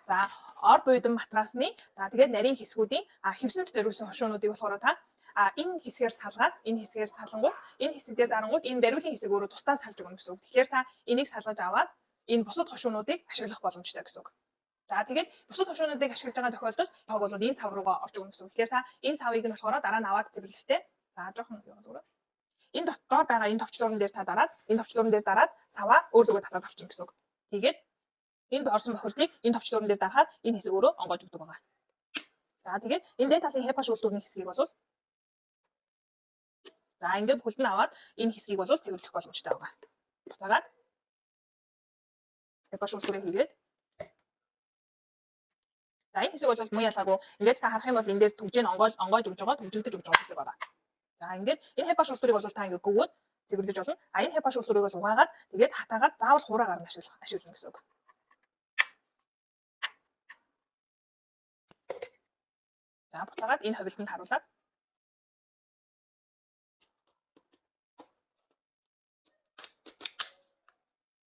За ор буйдан матрасны тэгээд нарийн хэсгүүдийн хевсэнд зориулсан хушуунуудыг болохоор та энэ хэсгээр салгаад энэ хэсгээр салангууд энэ хэсэг дээр дарангууд энэ бариулын хэсэг өөрөө тусдаа салж өгнө гэсэн үг. Тэгэхээр та энийг салгаж аваад энэ бусад хушуунуудыг ашиглах боломжтой гэсэн үг. За тэгээд бусад хушуунуудыг ашиглаж байгаа тохиолдолд тоог бол энэ сав руугаа орж өгнө гэсэн үг. Тэгэхээр та энэ савыг нь болохоор дараа нь аваад цэвэрлэхдээ за жоохон яваад. Энэ доор байгаа энэ товчлуурн дээр та дараад энэ товчлуурн дээр дараад саваа өөрлөгөө татаад авчихна гэсэн үг. Тэгээд энэ доорсон бохирдлыг энэ товчлуурн дээр дарахад энэ хэсэг өөрөө онгойж өгдөг байгаа. За тэгээд энэ дээд талын хепа шүүлтүүрний хэсгийг бол за ингээд бүхэлд нь аваад энэ хэсгийг бол цэвэрлэх боломжтой байгаа. Буцаагаад хепа шүүлтүүрээ хийгээд за энэ хэсэг бол муу ялгаагүй. Ингээд та харах юм бол энэ дээр түгжээ онгойж өгж байгаа, түгжигдэж өгж байгаа хэсэг байгаа. За ингээд энэ хепа шүүлтүүрийг бол та ингээд гөвөөд цэвэрлэж болно. Энэ хепа шүүлтүүрийг бол угаагаад тэгээд хатаагаад заавал хураагаар нь ашиглана гэсэн үг. За буцаагаад энэ хувилтанд харуулаад